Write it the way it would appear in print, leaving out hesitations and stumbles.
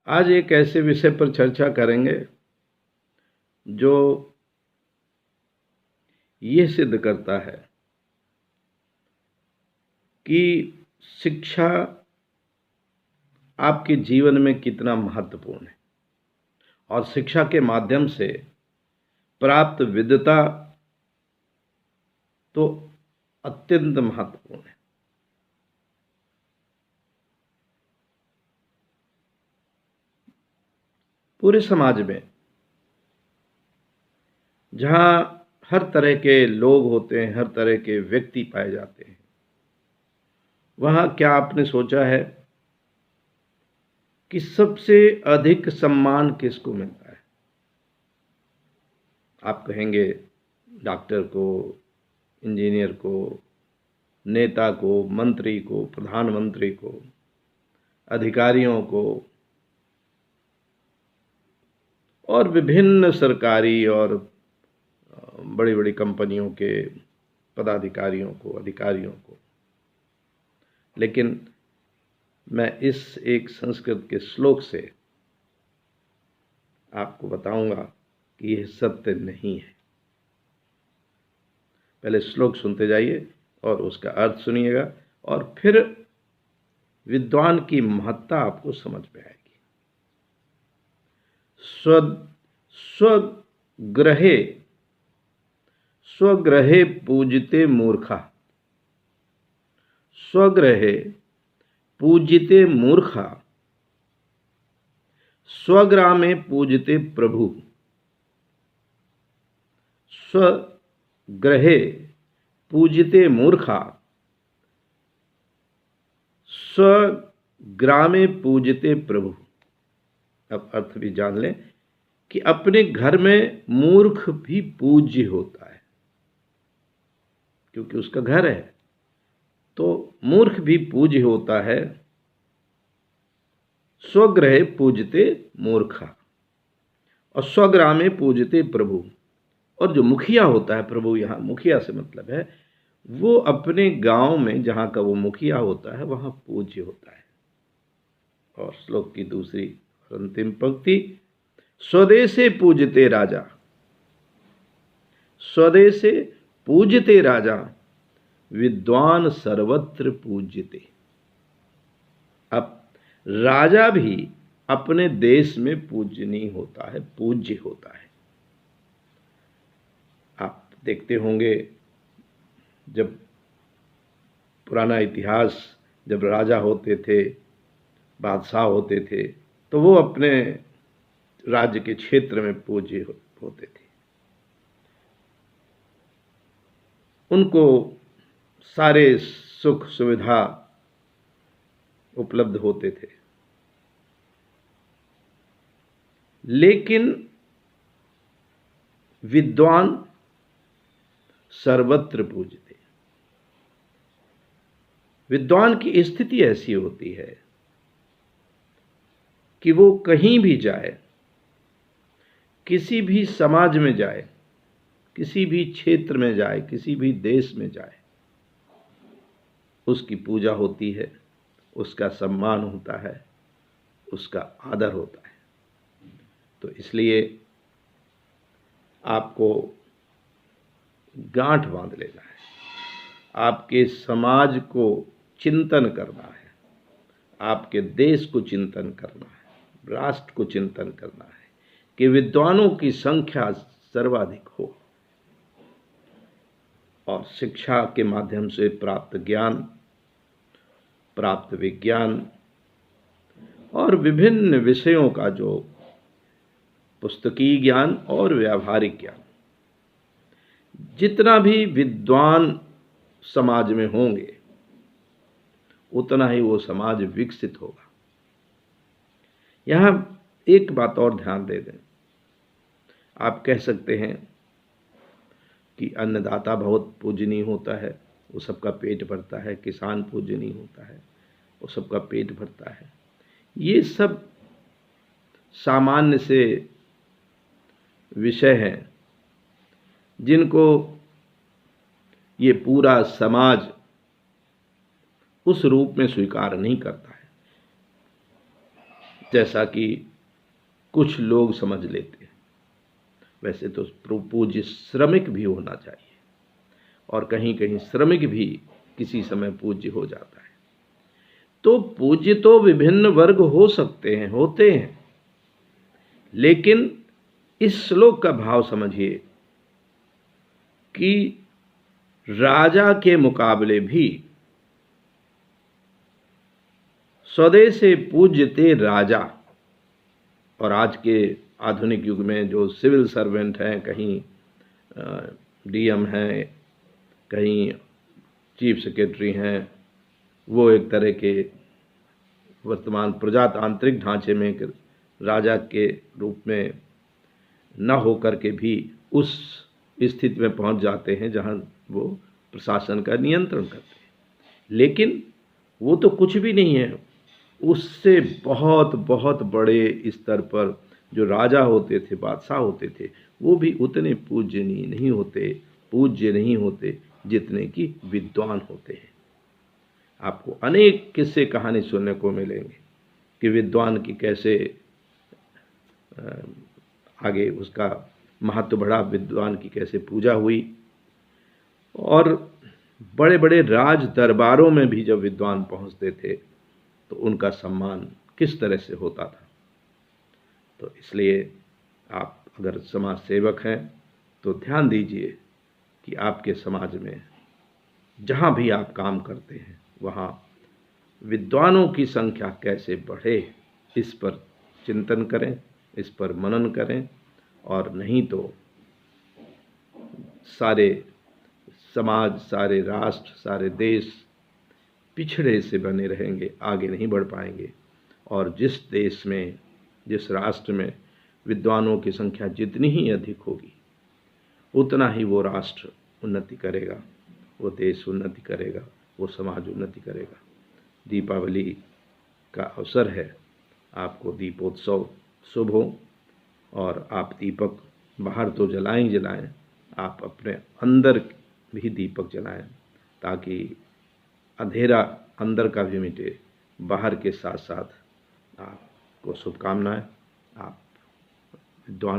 आज एक ऐसे विषय पर चर्चा करेंगे जो ये सिद्ध करता है कि शिक्षा आपके जीवन में कितना महत्वपूर्ण है और शिक्षा के माध्यम से प्राप्त विद्वता तो अत्यंत महत्वपूर्ण है। पूरे समाज में जहाँ हर तरह के लोग होते हैं, हर तरह के व्यक्ति पाए जाते हैं, वहाँ क्या आपने सोचा है कि सबसे अधिक सम्मान किसको मिलता है? आप कहेंगे डॉक्टर को, इंजीनियर को, नेता को, मंत्री को, प्रधानमंत्री को, अधिकारियों को और विभिन्न सरकारी और बड़ी बड़ी कंपनियों के पदाधिकारियों को, अधिकारियों को। लेकिन मैं इस एक संस्कृत के श्लोक से आपको बताऊंगा कि यह सत्य नहीं है। पहले श्लोक सुनते जाइए और उसका अर्थ सुनिएगा और फिर विद्वान की महत्ता आपको समझ में आएगी। स्वगृहे स्वगृहे पूजिते मूर्खा, स्वगृहे पूजिते मूर्खा, स्वग्रामे पूजिते प्रभु। स्वगृहे पूजिते मूर्खा, स्वग्रामे पूजिते प्रभु। अब अर्थ भी जान लें कि अपने घर में मूर्ख भी पूज्य होता है, क्योंकि उसका घर है, तो मूर्ख भी पूज्य होता है। स्वगृहे पूजते मूर्खा और स्वग्रामे पूजते प्रभु। और जो मुखिया होता है, प्रभु यहाँ मुखिया से मतलब है वो अपने गांव में जहाँ का वो मुखिया होता है वहाँ पूज्य होता है। और श्लोक की दूसरी और अंतिम पंक्ति, स्वदेशे पूजते राजा, स्वदेशे पूजते राजा, विद्वान सर्वत्र पूज्यते। अब राजा भी अपने देश में पूजनीय होता है, पूज्य होता है। आप देखते होंगे जब पुराना इतिहास, जब राजा होते थे, बादशाह होते थे, तो वो अपने राज्य के क्षेत्र में पूज्य होते थे। उनको सारे सुख सुविधा उपलब्ध होते थे, लेकिन विद्वान सर्वत्र पूजते। विद्वान की स्थिति ऐसी होती है कि वो कहीं भी जाए, किसी भी समाज में जाए, किसी भी क्षेत्र में जाए, किसी भी देश में जाए, उसकी पूजा होती है, उसका सम्मान होता है, उसका आदर होता है। तो इसलिए आपको गांठ बांध लेना है, आपके समाज को चिंतन करना है, आपके देश को चिंतन करना है, राष्ट्र को चिंतन करना है कि विद्वानों की संख्या सर्वाधिक हो और शिक्षा के माध्यम से प्राप्त ज्ञान, प्राप्त विज्ञान और विभिन्न विषयों का जो पुस्तकीय ज्ञान और व्यावहारिक ज्ञान, जितना भी विद्वान समाज में होंगे उतना ही वो समाज विकसित होगा। यहाँ एक बात और ध्यान दे दें, आप कह सकते हैं कि अन्नदाता बहुत पूजनीय होता है, वो सबका पेट भरता है, किसान पूजनीय होता है, वो सबका पेट भरता है। ये सब सामान्य से विषय हैं जिनको ये पूरा समाज उस रूप में स्वीकार नहीं करता है। जैसा कि कुछ लोग समझ लेते हैं। वैसे तो पूज्य श्रमिक भी होना चाहिए, और कहीं कहीं श्रमिक भी किसी समय पूज्य हो जाता है। तो पूज्य तो विभिन्न वर्ग हो सकते हैं, होते हैं, लेकिन इस श्लोक का भाव समझिए कि राजा के मुकाबले भी स्वदेशे पूज्यते राजा। और आज के आधुनिक युग में जो सिविल सर्वेंट हैं, कहीं डीएम हैं, कहीं चीफ सेक्रेटरी हैं, वो एक तरह के वर्तमान प्रजातांत्रिक ढांचे में एक राजा के रूप में न होकर के भी उस स्थिति में पहुंच जाते हैं जहां वो प्रशासन का नियंत्रण करते हैं। लेकिन वो तो कुछ भी नहीं है, उससे बहुत बहुत बड़े स्तर पर जो राजा होते थे, बादशाह होते थे, वो भी उतने पूज्यनीय नहीं होते, पूज्य नहीं होते जितने कि विद्वान होते हैं। आपको अनेक किस्से कहानी सुनने को मिलेंगे कि विद्वान की कैसे आगे उसका महत्व बढ़ा, विद्वान की कैसे पूजा हुई, और बड़े बड़े राज दरबारों में भी जब विद्वान पहुंचते थे तो उनका सम्मान किस तरह से होता था। तो इसलिए आप अगर समाज सेवक हैं तो ध्यान दीजिए कि आपके समाज में जहाँ भी आप काम करते हैं वहाँ विद्वानों की संख्या कैसे बढ़े, इस पर चिंतन करें, इस पर मनन करें, और नहीं तो सारे समाज, सारे राष्ट्र, सारे देश पिछड़े से बने रहेंगे, आगे नहीं बढ़ पाएंगे। और जिस देश में, जिस राष्ट्र में विद्वानों की संख्या जितनी ही अधिक होगी, उतना ही वो राष्ट्र उन्नति करेगा, वो देश उन्नति करेगा, वो समाज उन्नति करेगा। दीपावली का अवसर है, आपको दीपोत्सव शुभ हो, और आप दीपक बाहर तो जलाएं ही जलाएं, आप अपने अंदर भी दीपक जलाएं, ताकि अंधेरा अंदर का भी मिटे, बाहर के साथ साथ आपको शुभकामनाएं। आप विद्वान